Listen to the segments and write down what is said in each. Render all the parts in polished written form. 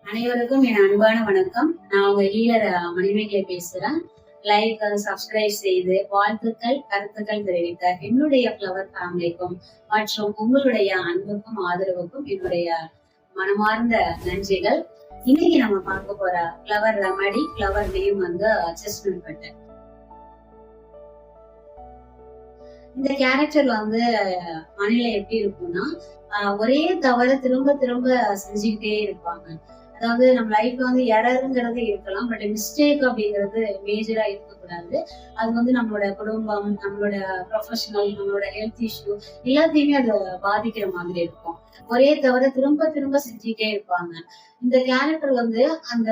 அனைவருக்கும் என் அன்பான வணக்கம். நான் உங்க ஹீலர் மணிமேகலை பேசுறேன். லைக் சப்ஸ்கிரைப் செய்து வாழ்த்துக்கள் கருத்துக்கள் தெரிவித்த என்னுடைய ஃப்ளவர் ஃபேமிலிக்கும் மற்றும் உங்களுடைய அன்புக்கும் ஆதரவுக்கும் என்னுடைய மனமார்ந்த நன்றிகள். இன்னைக்கு நம்ம பார்க்க போற ஃப்ளவர் ரெமடி, ஃப்ளவர் நேம் வந்து செஸ்ட்நட் பட்டர். இந்த கேரக்டர் வந்து மணில எப்படி இருக்கும்னா, ஒரே தவிர திரும்ப திரும்ப செஞ்சுக்கிட்டே இருப்பாங்க. அதாவது நம்ம லைஃப்ல வந்து எரருங்கிறது இருக்கலாம், பட் மிஸ்டேக் அப்படிங்கிறது மேஜரா இருக்கக்கூடாது. அது வந்து நம்மளோட குடும்பம், நம்மளோட ப்ரொஃபஷனல், நம்மளோட ஹெல்த் இஷ்யூ எல்லாத்தையுமே அது பாதிக்கிற மாதிரி இருக்கும். ஒரே தவிர திரும்ப திரும்ப செஞ்சுட்டே இருப்பாங்க. இந்த கேரக்டர் வந்து அந்த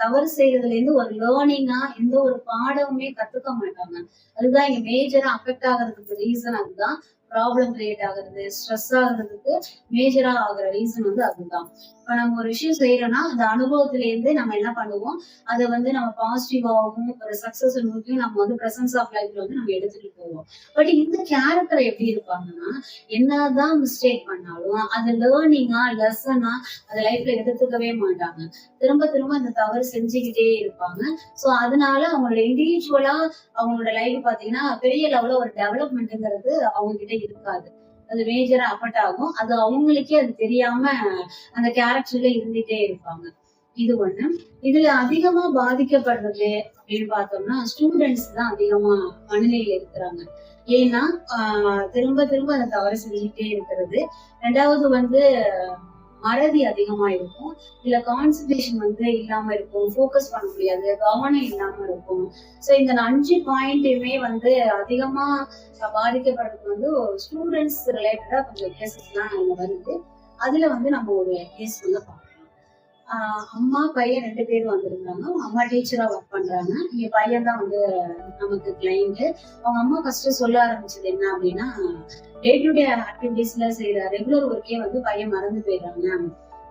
தவறு செய்யறதுல இருந்து ஒரு லேர்னிங்கா எந்த ஒரு பாடமுமே கத்துக்க மாட்டாங்க. அதுதான் இங்க மேஜரா அஃபெக்ட் ஆகுறதுக்கு ரீசன். அதுதான் ப்ராப்ளம் கிரியேட் ஆகுறது, ஸ்ட்ரெஸ் ஆகுறதுக்கு மேஜரா ஆகுற ரீசன் வந்து அதுதான். இப்ப நம்ம ஒரு விஷயம் செய்யறோம்னா அந்த அனுபவத்துல இருந்து நம்ம என்ன பண்ணுவோம், அதை வந்து நம்ம பாசிட்டிவாகவும் ஒரு சக்சஸ் நோக்கியும் நம்ம வந்து பிரசன்ஸ் ஆஃப் லைஃப்ல வந்து நம்ம எடுத்துட்டு போவோம். பட் இந்த கேரக்டர் எப்படி இருப்பாங்கன்னா, என்னதான் மிஸ்டேக் பண்ணாலும் அது லேர்னிங்கா லெசனா அந்த லைஃப்ல எடுத்துக்கவே மாட்டாங்க. திரும்ப திரும்ப அந்த தவறு செஞ்சுக்கிட்டே இருப்பாங்க. சோ அதனால அவங்களோட இண்டிவிஜுவலா அவங்களோட லைஃப் பாத்தீங்கன்னா பெரிய லெவல்ல ஒரு டெவலப்மெண்ட்ங்கிறது அவங்க கிட்ட இருக்காது. அது மேஜரா அஃபெக்ட் ஆகும். அது அவங்களுக்கே அது தெரியாம அந்த கேரக்டர்ல இருந்துட்டே இருப்பாங்க. இது ஒண்ணு. இதுல அதிகமா பாதிக்கப்படுறது அப்படின்னு பார்த்தோம்னா ஸ்டூடெண்ட்ஸ் தான் அதிகமா மனநிலையில இருக்கிறாங்க. ஏன்னா திரும்ப திரும்ப அந்த தவறு செஞ்சுக்கிட்டே இருக்கிறது. ரெண்டாவது வந்து மறதி அதிகமா இருக்கும். இல்ல கான்சன்ட்ரேஷன் வந்து இல்லாம இருக்கும், ஃபோக்கஸ் பண்ண முடியாது, கவனம் இல்லாம இருக்கும். சோ இந்த 5 பாயிண்ட்டுமே வந்து அதிகமா பாதிக்கப்படுறது வந்து ஸ்டூடெண்ட்ஸ் ரிலேட்டடா கொஞ்சம் கேசஸ் எல்லாம் வருது. அதுல வந்து நம்ம ஒரு கேஸ் வந்து பார்க்கலாம். அம்மா பையன் 2 பேரும் வந்திருந்தாங்க. அவங்க அம்மா டீச்சரா ஒர்க் பண்றாங்க. இங்க பையன் தான் வந்து நமக்கு கிளைண்ட். அவங்க அம்மா ஃபர்ஸ்ட் சொல்ல ஆரம்பிச்சது என்ன அப்படின்னா, டே டு டே ஆக்டிவிட்டிஸ்ல செய்யற ரெகுலர் ஒர்க்கே வந்து பையன் மறந்து போயிடுறாங்க.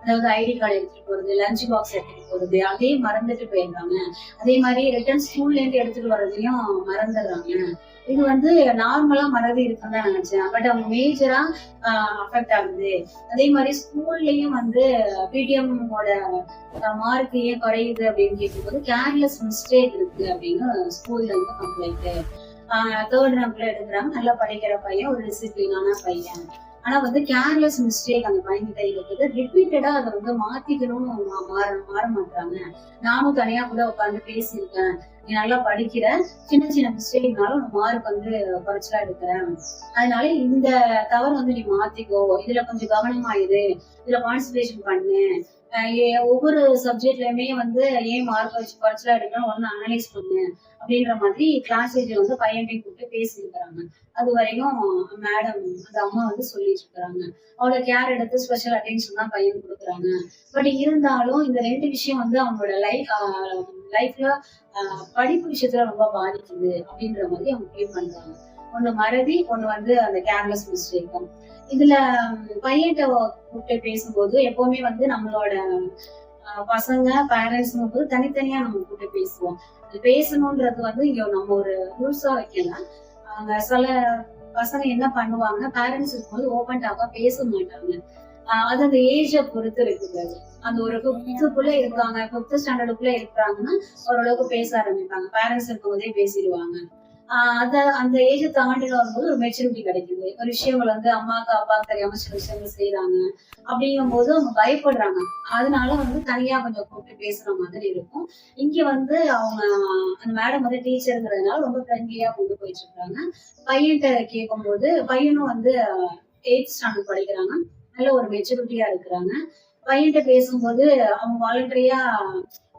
அதாவது ஐடி கார்டு எடுத்துட்டு போறது, லஞ்ச் பாக்ஸ் எடுத்துட்டு போறது, அதையும் மறந்துட்டு போயிடுறாங்க. அதே மாதிரி ரிட்டர்ன் ஸ்கூல்ல இருந்து எடுத்துட்டு வர்றதையும் மறந்துடுறாங்க. இது வந்து நார்மலா மறதி இருக்குன்னு தான் நினைச்சேன். பட் அவங்க மேஜரா அஃபெக்ட் ஆகுது. அதே மாதிரி ஸ்கூல்லயும் வந்து பிடிஎம்மோட மார்க் ஏன் குறையுது அப்படின்னு கேட்கும்போது கேர்லெஸ் மிஸ்டேக் இருக்கு அப்படின்னு ஸ்கூல்ல இருந்து கம்ப்ளைண்ட். 3rd ரேங்க்ல எடுக்கிறாங்க, நல்லா படிக்கிற பையன், ஒரு டிசிப்ளினான பையன். ஆனா வந்து கேர்லெஸ் மிஸ்டேக் அந்த பையன் கிட்ட இருக்குது. ரிப்பீட்டடா அதை வந்து மாத்திக்கணும்னு மாற மாட்டாங்க. நானும் தனியா கூட உட்காந்து பேசியிருக்கேன். நீ நல்லா படிக்கிற, சின்ன சின்ன மிஸ்டேக்னாலும் உன் மார்க் வந்து குறைச்சலா எடுக்கிறேன். அதனால இந்த தவறு வந்து நீ மாத்திக்கோ, இதுல கொஞ்சம் கவனமா இரு, இதுல கான்சன்ட்ரேஷன் பண்ணு, ஒவ்வொரு சப்ஜெக்ட்லயுமே வந்து ஏன் மார்க் வச்சு குறைச்சலா எடுக்கணும் ஒன்னு அனலைஸ் பண்ணு அப்படின்ற மாதிரி கிளாஸ் டீச்சர் வந்து பையன்கிட்ட கூப்பிட்டு பேசியிருக்கிறாங்க. அது வரையும் மேடம் அந்த அம்மா வந்து சொல்லிட்டு இருக்கிறாங்க. அவளோட கேர் எடுத்து ஸ்பெஷல் அட்டென்ஷன் தான் பையன் கொடுக்குறாங்க. பட் இருந்தாலும் இந்த 2 விஷயம் வந்து அவங்களோட லைஃப்ல படிப்பு விஷயத்துல ரொம்ப பாதிக்குது அப்படின்ற மாதிரி அவங்க ஃபீல் பண்றாங்க. ஒண்ணு மறதி, ஒண்ணு வந்து அந்த கேர்லெஸ் மிஸ்டேக். இதுல பையன்கிட்ட கூப்பிட்டு பேசும்போது எப்பவுமே வந்து நம்மளோட பசங்க பேரண்ட்ஸ் போது தனித்தனியா நம்ம கூப்பிட்டு பேசுவோம். பேசணும்ன்றது வந்து இங்க நம்ம ஒரு ரூல்ஸா வைக்கல. சில பசங்க என்ன பண்ணுவாங்க, பேரண்ட்ஸ் இருக்கும்போது ஓபன் டாக்கா பேச மாட்டாங்க. அது அந்த ஏஜ பொறுத்து இருக்குது. அந்த ஒரு 5th இருக்காங்க, 5th ஸ்டாண்டர்டுக்குள்ள இருக்கிறாங்கன்னா ஓரளவுக்கு பேச ஆரம்பிப்பாங்க. பேரண்ட்ஸ் இருக்கும்போதே பேசிடுவாங்க. அந்த ஏஜ் தாண்டில வரும்போது ஒரு மெச்சூரிட்டி கிடைக்குது. ஒரு விஷயங்கள் வந்து அம்மாக்கு அப்பாவுக்கு தெரியாம சில விஷயங்கள் செய்யறாங்க. அப்படிங்கும் போது அவங்க பயப்படுறாங்க. அதனால வந்து தனியா கொஞ்சம் கூப்பிட்டு பேசுற மாதிரி இருக்கும். இங்க வந்து அவங்க அந்த மேடம் வந்து டீச்சருங்கிறதுனால ரொம்ப ஃப்ரெண்ட்லியா கொண்டு போயிட்டு இருக்காங்க. பையன்கிட்ட கேட்கும் போது பையனும் வந்து 8th ஸ்டாண்டர்ட் படிக்கிறாங்க. நல்ல ஒரு மெச்சூரிட்டியா இருக்கிறாங்க. பையன்கிட்ட பேசும்போது அவங்க வாலண்டரியா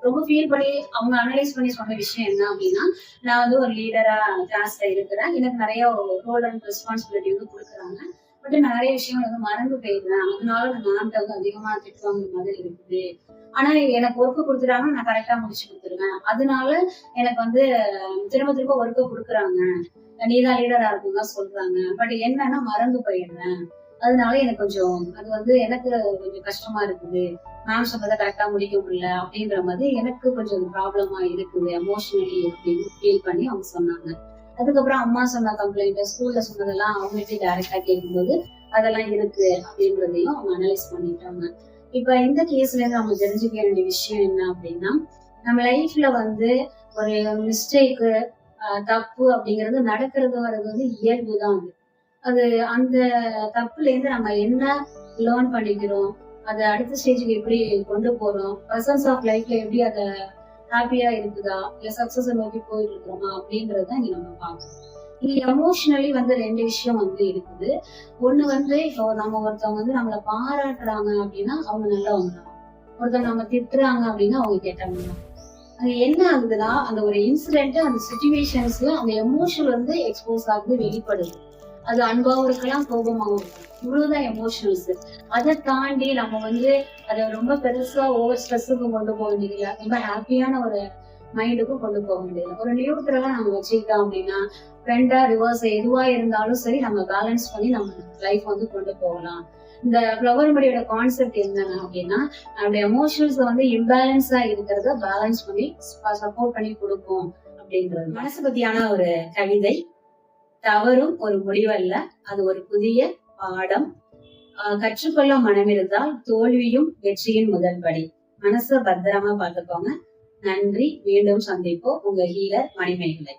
ரொம்ப ஃபீல் பண்ணி அவங்க அனலைஸ் பண்ணி சொன்ன விஷயம் என்ன அப்படின்னா, நான் வந்து ஒரு லீடரா கிளாஸ்ல இருக்கிறேன். எனக்கு நிறைய ரோல் அண்ட் ரெஸ்பான்சிபிலிட்டி வந்து கொடுக்குறாங்க. பட் நிறைய விஷயங்கள் வந்து மறந்து போயிடுறேன். அதனால நான் மேம்கிட்ட வந்து அதிகமா திட்டுவாங்க மாதிரி இருக்குது. ஆனா எனக்கு ஒர்க்கு கொடுத்துட்டாங்கன்னா நான் கரெக்டா முடிச்சு கொடுத்துருவேன். அதனால எனக்கு வந்து திரும்ப திரும்ப ஒர்க்கு கொடுக்குறாங்க. நீதான் லீடரா இருக்குன்னு தான் சொல்றாங்க. பட் என்னன்னா மறந்து போயிடுறேன். அதனால எனக்கு கொஞ்சம் அது வந்து எனக்கு கொஞ்சம் கஷ்டமா இருக்குது. மேம் சொன்னதை கரெக்டா முடிக்க முடியல அப்படின்ற மாதிரி எனக்கு கொஞ்சம் ப்ராப்ளமா இருக்குது எமோஷனலி அப்படின்னு ஃபீல் பண்ணி அவங்க சொன்னாங்க. அதுக்கப்புறம் அம்மா சொன்ன கம்ப்ளைண்ட், ஸ்கூல்ல சொன்னதெல்லாம் அவங்ககிட்ட டைரக்டா கேட்கும்போது அதெல்லாம் இருக்கு அப்படின்றதையும் அவங்க அனலைஸ் பண்ணிட்டாங்க. இப்ப இந்த கேஸ்ல இருந்து நம்ம தெரிஞ்சுக்க வேண்டிய விஷயம் என்ன அப்படின்னா, நம்ம லைஃப்ல வந்து ஒரு மிஸ்டேக்கு, தப்பு அப்படிங்கிறது நடக்கிறது வர்றது வந்து இயல்புதான். அது அந்த தப்புல இருந்து நம்ம என்ன லேர்ன் பண்ணிக்கிறோம், அத அடுத்த ஸ்டேஜுக்கு எப்படி கொண்டு போறோம், பர்சன்ஸ் ஆஃப் லைஃப்ல எப்படி அத ஹாப்பியா இருக்குதா, இல்ல சக்சஸ் நோக்கி போயிட்டு இருக்கிறோமா அப்படிங்கறத இங்க நம்ம பார்க்கணும். இங்க எமோஷனலி வந்து 2 விஷயம் வந்து இருக்குது. ஒண்ணு வந்து இப்போ நம்ம ஒருத்தவங்க வந்து நம்மள பாராட்டுறாங்க அப்படின்னா அவங்க நல்லவங்க தான். ஒருத்தவங்க நம்ம திட்டுறாங்க அப்படின்னா அவங்க கெட்டவங்க தான். அங்க என்ன ஆகுதுன்னா, அந்த ஒரு இன்சிடென்ட், அந்த சிச்சுவேஷன்ஸ்ல அந்த எமோஷன் வந்து எக்ஸ்போஸ் ஆகுது, வெளிப்படுது. அது அன்பாவும் இருக்கலாம், கோபமாவும் இருக்கலாம். இவ்வளவுதான் எமோஷனல்ஸ். அதை தாண்டி நம்ம வந்து அதை ரொம்ப பெருசா ஓவர் ஸ்ட்ரெஸ்ஸுக்கு கொண்டு போக வேண்டியதில்லை, ரொம்ப ஹாப்பியான ஒரு மைண்டுக்கும் கொண்டு போக வேண்டியதில்லை. ஒரு நியூட்ரலா நம்ம வச்சுக்கிட்டோம் அப்படின்னா, ஃப்ரெண்டா ரிவர்ஸ் எதுவா இருந்தாலும் சரி, நம்ம பேலன்ஸ் பண்ணி நம்ம லைஃப் வந்து கொண்டு போகலாம். இந்த ஃப்ளவர் மடியோட கான்செப்ட் என்னன்னா அப்படின்னா, நம்மளுடைய எமோஷன்ஸ் வந்து இம்பேலன்ஸா இருக்கிறத பேலன்ஸ் பண்ணி சப்போர்ட் பண்ணி கொடுக்கும் அப்படின்றது. மனசு பத்தியான ஒரு கவிதை. தவறும் ஒரு முடிவல்ல, அது ஒரு புதிய பாடம். கற்றுக்கொள்ள மனம் இருந்தால் தோல்வியும் வெற்றியின் முதல் படி. மனச பத்திரமா பார்த்துக்கோங்க. நன்றி. மீண்டும் சந்திப்போம். உங்க ஹீலர் மணிமேகலை.